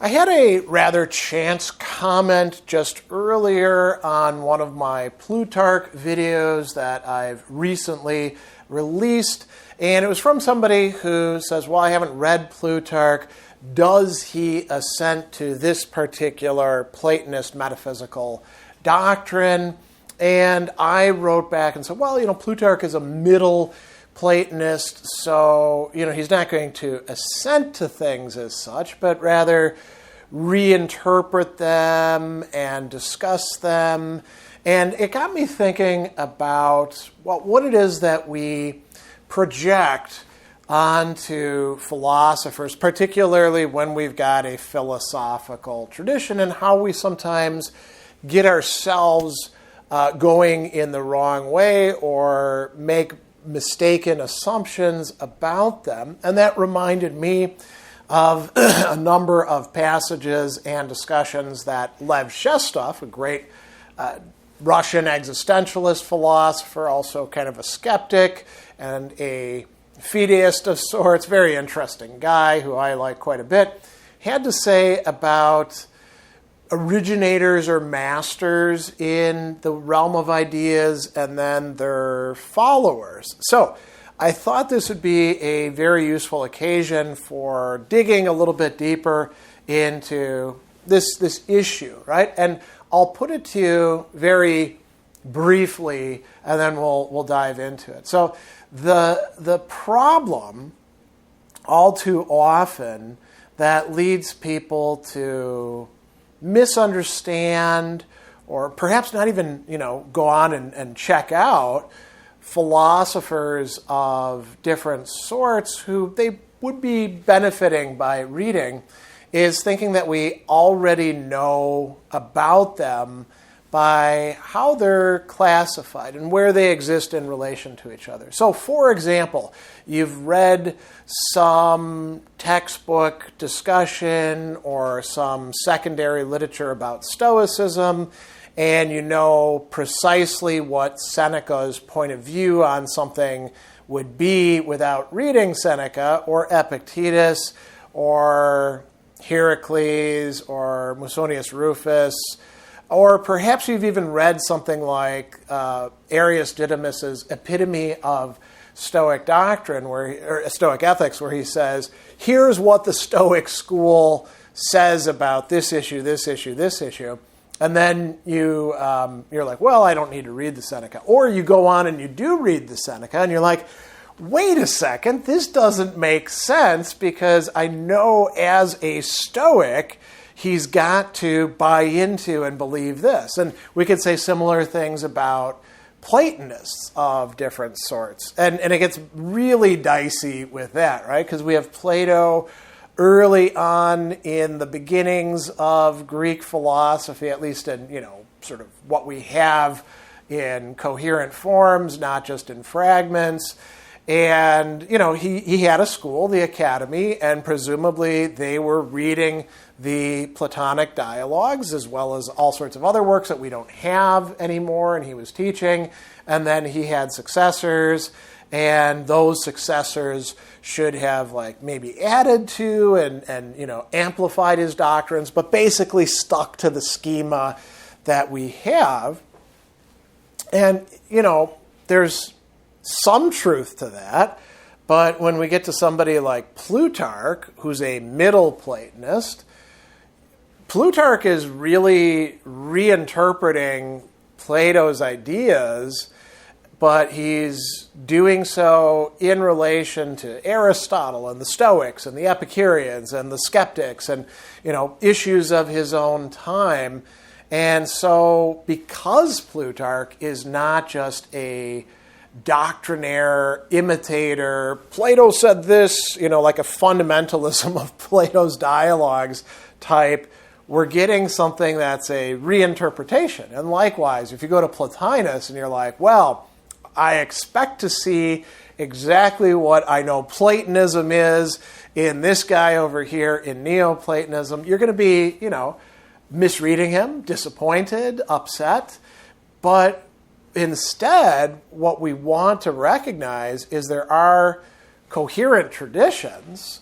I had a rather chance comment just earlier on one of my Plutarch videos that I've recently released, and it was from somebody who says, well, I haven't read Plutarch. Does he assent to this particular Platonist metaphysical doctrine? And I wrote back and said, well, Plutarch is a middle Platonist, so, he's not going to assent to things as such, but rather reinterpret them and discuss them. And it got me thinking about what it is that we project onto philosophers, particularly when we've got a philosophical tradition, and how we sometimes get ourselves going in the wrong way or make mistaken assumptions about them. And that reminded me of a number of passages and discussions that Lev Shestov, a great Russian existentialist philosopher, also kind of a skeptic and a fideist of sorts, very interesting guy who I like quite a bit, had to say about originators or masters in the realm of ideas and then their followers. So I thought this would be a very useful occasion for digging a little bit deeper into this issue, right? And I'll put it to you very briefly, and then we'll dive into it. So the problem all too often that leads people to misunderstand or perhaps not even, go on and check out philosophers of different sorts who they would be benefiting by reading is thinking that we already know about them by how they're classified and where they exist in relation to each other. So, for example, you've read some textbook discussion or some secondary literature about Stoicism, and you know precisely what Seneca's point of view on something would be without reading Seneca or Epictetus or Heracles or Musonius Rufus. Or perhaps you've even read something like Arius Didymus's Epitome of Stoic Doctrine, or Stoic Ethics, where he says, here's what the Stoic school says about this issue, this issue, this issue. And then you're like, well, I don't need to read the Seneca. Or you go on and you do read the Seneca, and you're like, wait a second, this doesn't make sense because I know as a Stoic, he's got to buy into and believe this. And we could say similar things about Platonists of different sorts. And it gets really dicey with that, right? Because we have Plato early on in the beginnings of Greek philosophy, at least in, sort of what we have in coherent forms, not just in fragments. And, he had a school, the Academy, and presumably they were reading the Platonic dialogues as well as all sorts of other works that we don't have anymore, and he was teaching. And then he had successors, and those successors should have maybe added to and amplified his doctrines, but basically stuck to the schema that we have. And, there's some truth to that, but when we get to somebody like Plutarch, who's a middle Platonist, Plutarch is really reinterpreting Plato's ideas, but he's doing so in relation to Aristotle and the Stoics and the Epicureans and the skeptics and, issues of his own time. And so because Plutarch is not just a doctrinaire imitator, Plato said this, like a fundamentalism of Plato's dialogues type, we're getting something that's a reinterpretation. And likewise, if you go to Plotinus and you're like, well, I expect to see exactly what I know Platonism is in this guy over here in Neoplatonism, you're going to be, misreading him, disappointed, upset. But instead, what we want to recognize is there are coherent traditions,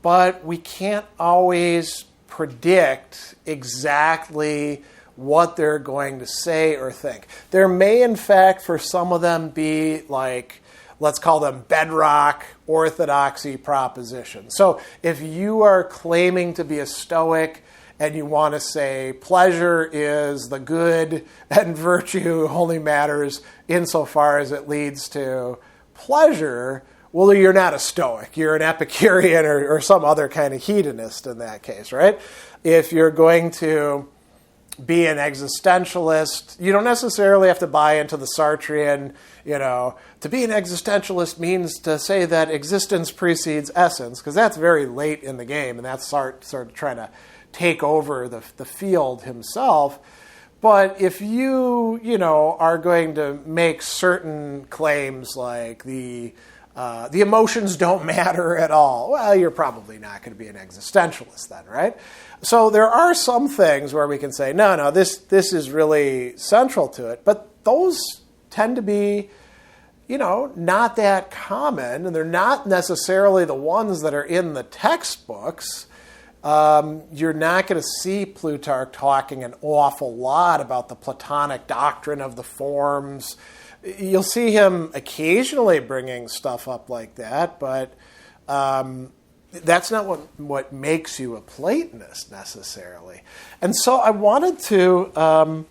but we can't always predict exactly what they're going to say or think. There may, in fact, for some of them be like, let's call them bedrock orthodoxy propositions. So if you are claiming to be a Stoic and you want to say pleasure is the good and virtue only matters insofar as it leads to pleasure, well, you're not a Stoic. You're an Epicurean or some other kind of hedonist in that case, right? If you're going to be an existentialist, you don't necessarily have to buy into the Sartrean, to be an existentialist means to say that existence precedes essence, because that's very late in the game, and that's Sartre sort of trying to take over the field himself. But if you, are going to make certain claims like the emotions don't matter at all, well, you're probably not going to be an existentialist then, right? So there are some things where we can say, no, this is really central to it. But those tend to be, not that common, and they're not necessarily the ones that are in the textbooks. You're not going to see Plutarch talking an awful lot about the Platonic doctrine of the forms. You'll see him occasionally bringing stuff up like that, but that's not what makes you a Platonist necessarily. And so I wanted to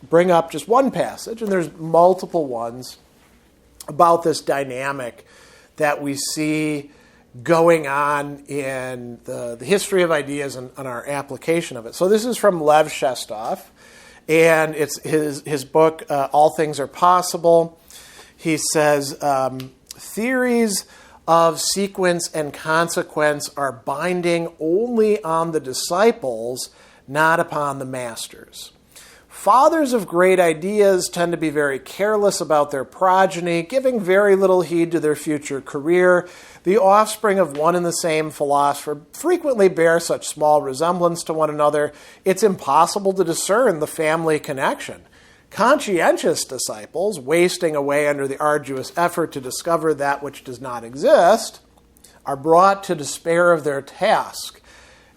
bring up just one passage, and there's multiple ones, about this dynamic that we see going on in the history of ideas and our application of it. So this is from Lev Shestov, and it's his book, All Things Are Possible. He says, theories of sequence and consequence are binding only on the disciples, not upon the masters. Fathers of great ideas tend to be very careless about their progeny, giving very little heed to their future career. The offspring of one and the same philosopher frequently bear such small resemblance to one another, it's impossible to discern the family connection. Conscientious disciples, wasting away under the arduous effort to discover that which does not exist, are brought to despair of their task.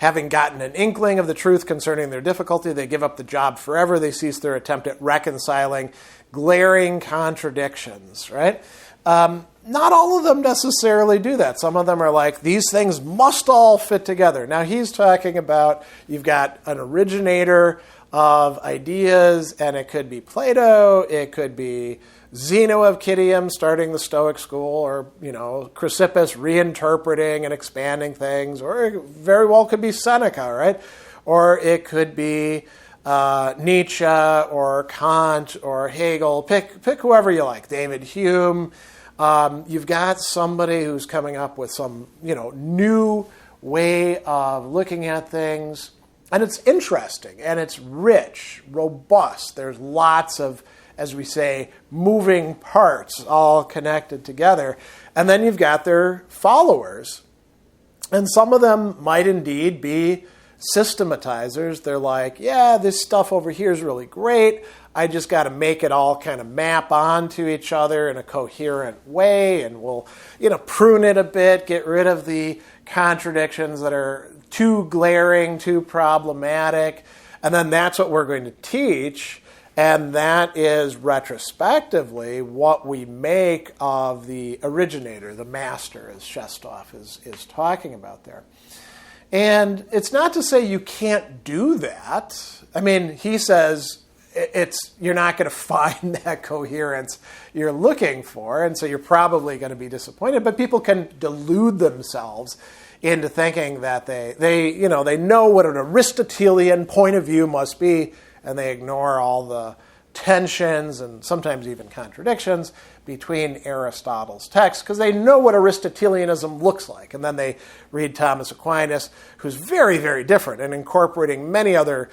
Having gotten an inkling of the truth concerning their difficulty, they give up the job forever. They cease their attempt at reconciling glaring contradictions, right? Not all of them necessarily do that. Some of them are like, these things must all fit together. Now, he's talking about you've got an originator of ideas, and it could be Plato, it could be Zeno of Citium starting the Stoic school, or, Chrysippus reinterpreting and expanding things, or it very well could be Seneca, right? Or it could be Nietzsche or Kant or Hegel. Pick whoever you like, David Hume. You've got somebody who's coming up with some, new way of looking at things. And it's interesting, and it's rich, robust. There's lots of, as we say, moving parts all connected together. And then you've got their followers. And some of them might indeed be systematizers. They're like, yeah, this stuff over here is really great. I just got to make it all kind of map onto each other in a coherent way. And we'll, prune it a bit, get rid of the contradictions that are too glaring, too problematic. And then that's what we're going to teach. And that is retrospectively what we make of the originator, the master, as Shestov is talking about there. And it's not to say you can't do that. I mean, he says you're not going to find that coherence you're looking for, and so you're probably going to be disappointed. But people can delude themselves into thinking that they know what an Aristotelian point of view must be, and they ignore all the tensions and sometimes even contradictions between Aristotle's texts because they know what Aristotelianism looks like. And then they read Thomas Aquinas, who's very, very different and incorporating many other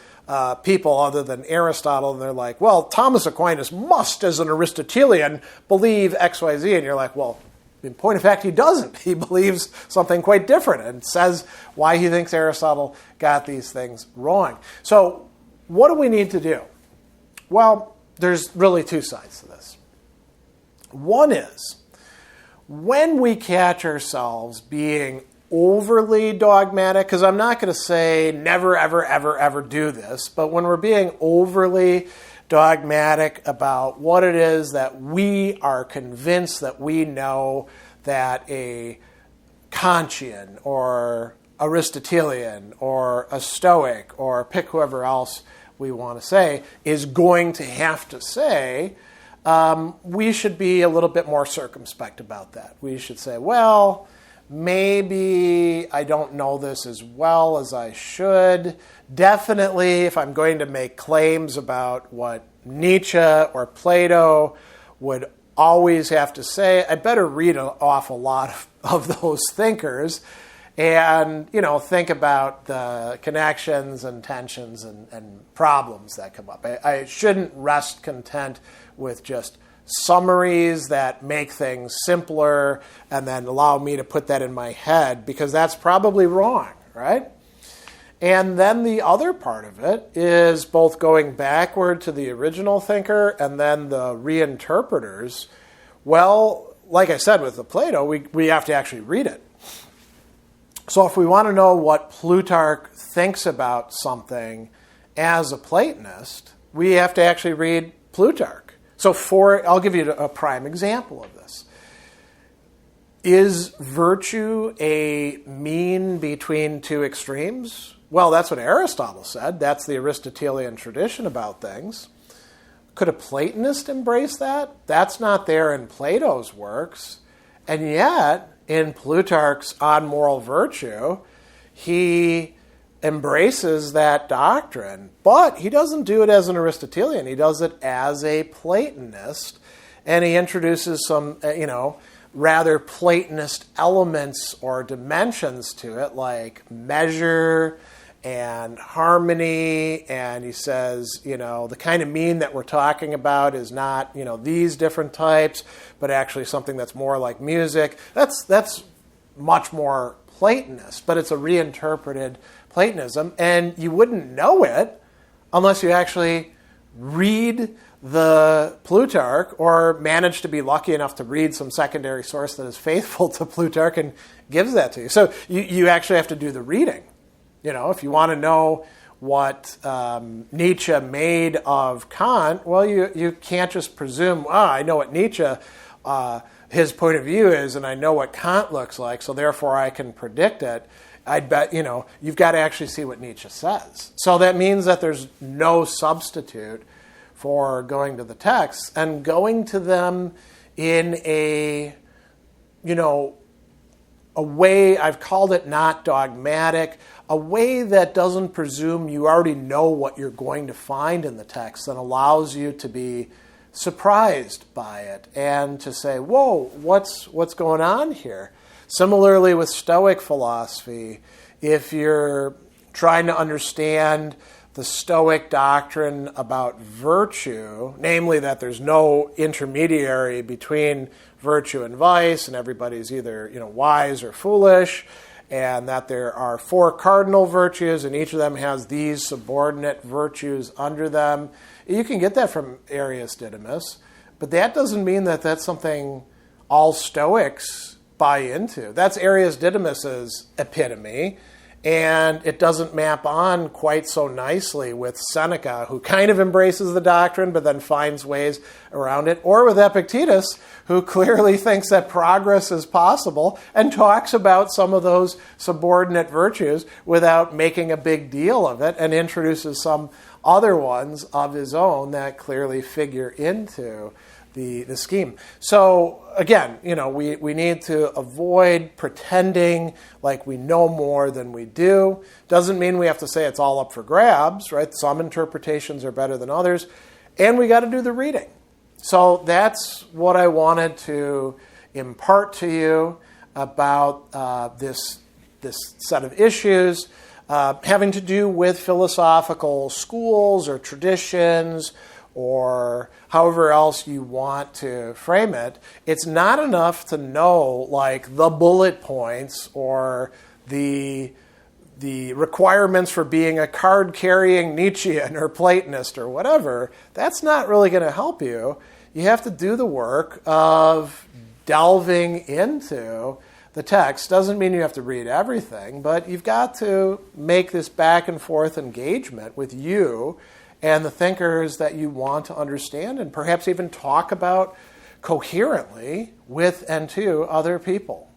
people other than Aristotle. And they're like, well, Thomas Aquinas must, as an Aristotelian, believe X, Y, Z. And you're like, well, in point of fact, he doesn't. He believes something quite different and says why he thinks Aristotle got these things wrong. So what do we need to do? Well, there's really two sides to this. One is, when we catch ourselves being overly dogmatic, because I'm not going to say never, ever, ever, ever do this, but when we're being overly dogmatic about what it is that we are convinced that we know that a Kantian or Aristotelian or a Stoic or pick whoever else we want to say is going to have to say, we should be a little bit more circumspect about that. We should say, well, maybe I don't know this as well as I should. Definitely, if I'm going to make claims about what Nietzsche or Plato would always have to say, I better read off a lot of those thinkers and, think about the connections and tensions and problems that come up. I shouldn't rest content with just summaries that make things simpler and then allow me to put that in my head, because that's probably wrong, right? And then the other part of it is both going backward to the original thinker and then the reinterpreters. Well, like I said with the Plato, we have to actually read it. So if we want to know what Plutarch thinks about something as a Platonist, we have to actually read Plutarch. So I'll give you a prime example of this. Is virtue a mean between two extremes? Well, that's what Aristotle said. That's the Aristotelian tradition about things. Could a Platonist embrace that? That's not there in Plato's works. And yet, in Plutarch's On Moral Virtue, he embraces that doctrine, but he doesn't do it as an Aristotelian. He does it as a Platonist, and he introduces some, rather Platonist elements or dimensions to it, like measure and harmony, and he says, the kind of mean that we're talking about is not, these different types, but actually something that's more like music. That's much more Platonist, but it's a reinterpreted Platonism, and you wouldn't know it unless you actually read the Plutarch or manage to be lucky enough to read some secondary source that is faithful to Plutarch and gives that to you. So you actually have to do the reading. If you want to know what Nietzsche made of Kant, well, you can't just presume, I know what Nietzsche, his point of view is, and I know what Kant looks like, so therefore I can predict it. I'd bet, you've got to actually see what Nietzsche says. So that means that there's no substitute for going to the texts and going to them in a way, I've called it not dogmatic, a way that doesn't presume you already know what you're going to find in the text and allows you to be surprised by it and to say, whoa, what's going on here? Similarly with Stoic philosophy, if you're trying to understand the Stoic doctrine about virtue, namely that there's no intermediary between virtue and vice, and everybody's either wise or foolish, and that there are four cardinal virtues, and each of them has these subordinate virtues under them. You can get that from Arius Didymus, but that doesn't mean that that's something all Stoics buy into. That's Arius Didymus's epitome, and it doesn't map on quite so nicely with Seneca, who kind of embraces the doctrine but then finds ways around it, or with Epictetus, who clearly thinks that progress is possible and talks about some of those subordinate virtues without making a big deal of it, and introduces some other ones of his own that clearly figure into the scheme. So again, we need to avoid pretending like we know more than we do. Doesn't mean we have to say it's all up for grabs, right? Some interpretations are better than others, and we got to do the reading. So that's what I wanted to impart to you about this set of issues having to do with philosophical schools or traditions, or however else you want to frame it. It's not enough to know like the bullet points or the requirements for being a card-carrying Nietzschean or Platonist or whatever. That's not really going to help you. You have to do the work of delving into the text. Doesn't mean you have to read everything, but you've got to make this back and forth engagement with you and the thinkers that you want to understand, and perhaps even talk about coherently with and to other people.